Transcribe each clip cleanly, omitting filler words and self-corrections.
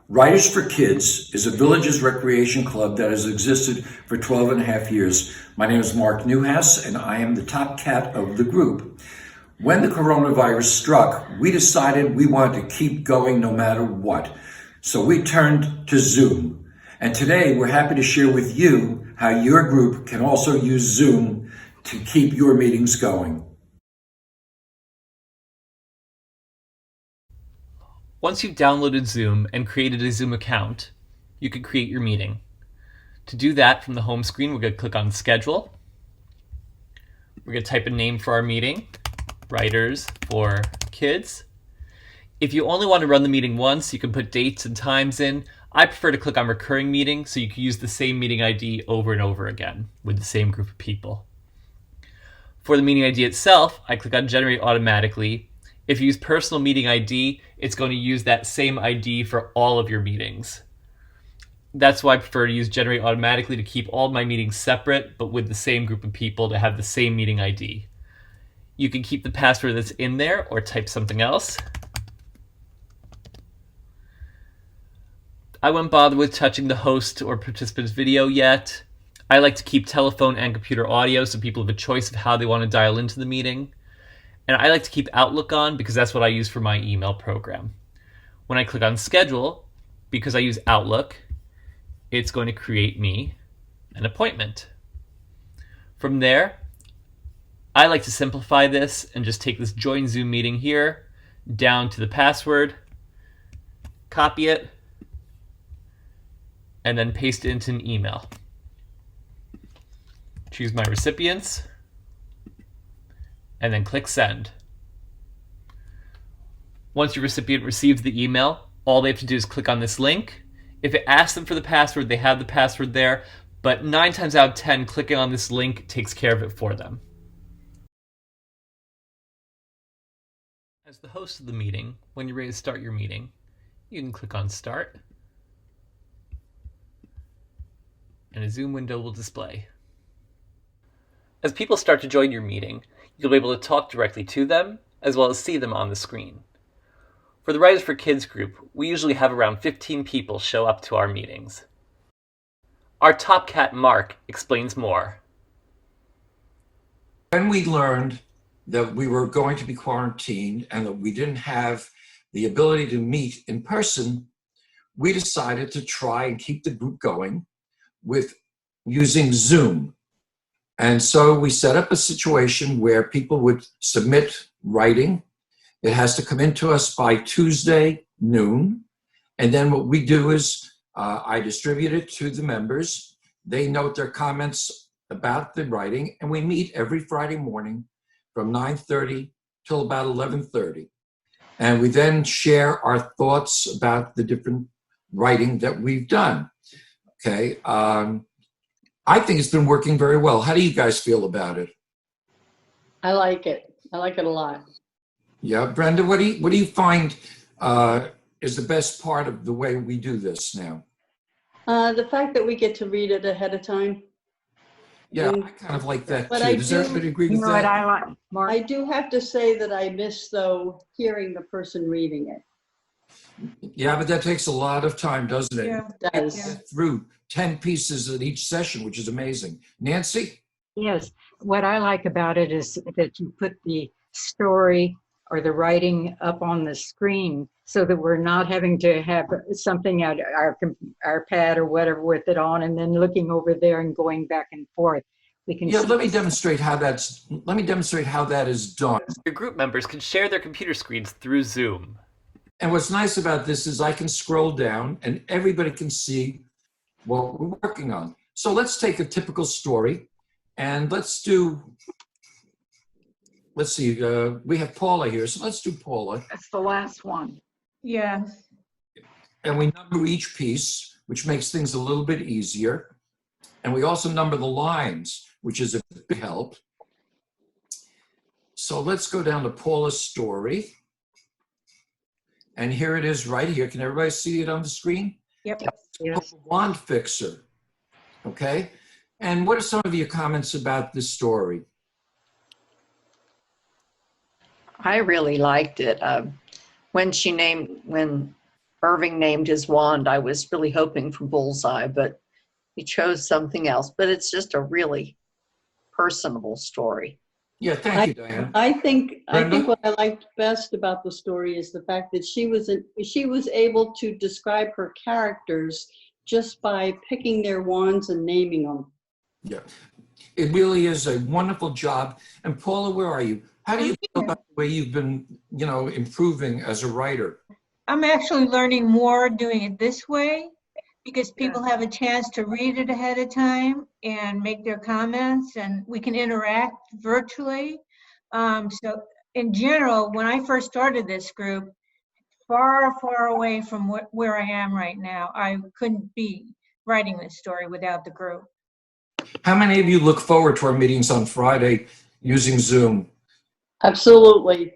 Writers for Kids is a village's recreation club that has existed for 12 and a half years. My name is Mark Newhouse, and I am the top cat of the group. When the coronavirus struck, we decided we wanted to keep going no matter what. So we turned to Zoom. And today we're happy to share with you how your group can also use Zoom to keep your meetings going. Once you've downloaded Zoom and created a Zoom account, you can create your meeting. To do that, from the home screen, we're going to click on Schedule. We're going to type a name for our meeting, Writers for Kids. If you only want to run the meeting once, you can put dates and times in. I prefer to click on Recurring Meeting, so you can use the same meeting ID over and over again with the same group of people. For the meeting ID itself, I click on Generate Automatically. If you use Personal Meeting ID, it's going to use that same ID for all of your meetings. That's why I prefer to use Generate Automatically to keep all my meetings separate, but with the same group of people to have the same meeting ID. You can keep the password that's in there or type something else. I won't bother with touching the host or participant's video yet. I like to keep telephone and computer audio so people have a choice of how they want to dial into the meeting. And I like to keep Outlook on because that's what I use for my email program. When I click on Schedule, because I use Outlook, it's going to create me an appointment. From there, I like to simplify this and just take this Join Zoom meeting here, down to the password, copy it, and then paste it into an email. Choose my recipients, and then click Send. Once your recipient receives the email, all they have to do is click on this link. If it asks them for the password, they have the password there, but 9 times out of 10, clicking on this link takes care of it for them. As the host of the meeting, when you're ready to start your meeting, you can click on Start, and a Zoom window will display. As people start to join your meeting, you'll be able to talk directly to them, as well as see them on the screen. For the Writers for Kids group, we usually have around 15 people show up to our meetings. Our top cat, Mark, explains more. When we learned that we were going to be quarantined and that we didn't have the ability to meet in person, we decided to try and keep the group going with using Zoom. And so we set up a situation where people would submit writing. It has to come into us by Tuesday noon. And then what we do is I distribute it to the members. They note their comments about the writing, and we meet every Friday morning from 9:30 till about 11:30. And we then share our thoughts about the different writing that we've done. Okay. I think it's been working very well. How do you guys feel about it? I like it. I like it a lot. Yeah, Brenda, what do you find is the best part of the way we do this now? The fact that we get to read it ahead of time. Yeah, And, I kind of like that but too. Does everybody agree with that? What I like, Mark? I do have to say that I miss, though, hearing the person reading it. Yeah, but that takes a lot of time, doesn't it? Yeah. It does. Get through 10 pieces at each session, which is amazing. Nancy? Yes, what I like about it is that you put the story or the writing up on the screen so that we're not having to have something at our pad or whatever with it on and then looking over there and going back and forth. We can. Yeah, let me demonstrate how that is done. Your group members can share their computer screens through Zoom. And what's nice about this is I can scroll down and everybody can see what we're working on. So let's take a typical story and let's see, we have Paula here. So let's do Paula. That's the last one. Yes. And we number each piece, which makes things a little bit easier. And we also number the lines, which is a big help. So let's go down to Paula's story. And here it is right here. Can everybody see it on the screen? Yep. Yes. Wand Fixer. Okay. And what are some of your comments about this story? I really liked it. When Irving named his wand, I was really hoping for bullseye, but he chose something else. But it's just a really personable story. Yeah, thank you, Diane. I think Brenda? what I liked best about the story is the fact that she was able to describe her characters just by picking their wands and naming them. Yeah, it really is a wonderful job. And Paula, where are you? How do you feel about the way you've been, improving as a writer? I'm actually learning more doing it this way because people have a chance to read it ahead of time and make their comments, and we can interact virtually. So in general, when I first started this group, far, far away from where I am right now, I couldn't be writing this story without the group. How many of you look forward to our meetings on Friday using Zoom? Absolutely.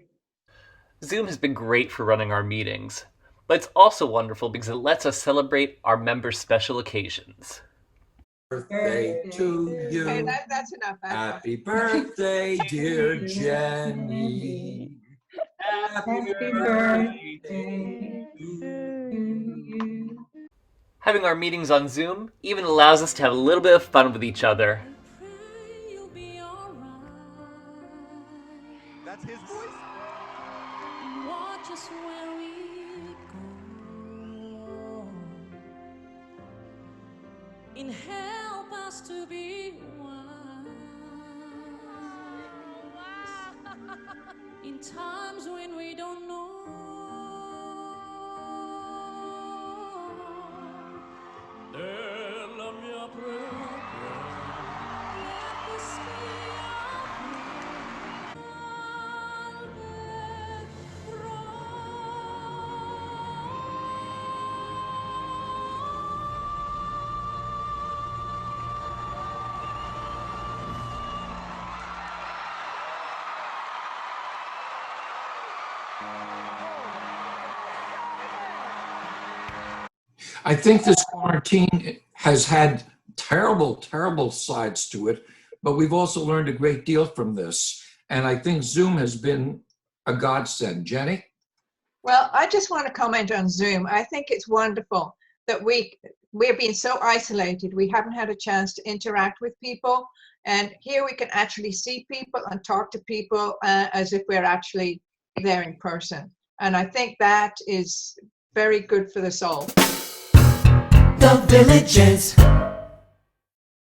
Zoom has been great for running our meetings, but it's also wonderful because it lets us celebrate our members' special occasions. Birthday to you. Okay, that's enough. Happy birthday, dear Jenny. Happy birthday to you. Having our meetings on Zoom even allows us to have a little bit of fun with each other. That's his voice. Watch us where we go, and help us to be wise in times when we don't know. Nella mia preghiera, let this be our I think this quarantine has had terrible, terrible sides to it, but we've also learned a great deal from this. And I think Zoom has been a godsend. Jenny? Well, I just want to comment on Zoom. I think it's wonderful that we're being so isolated. We haven't had a chance to interact with people. And here we can actually see people and talk to people as if we're actually there in person. And I think that is very good for the soul. The Villages.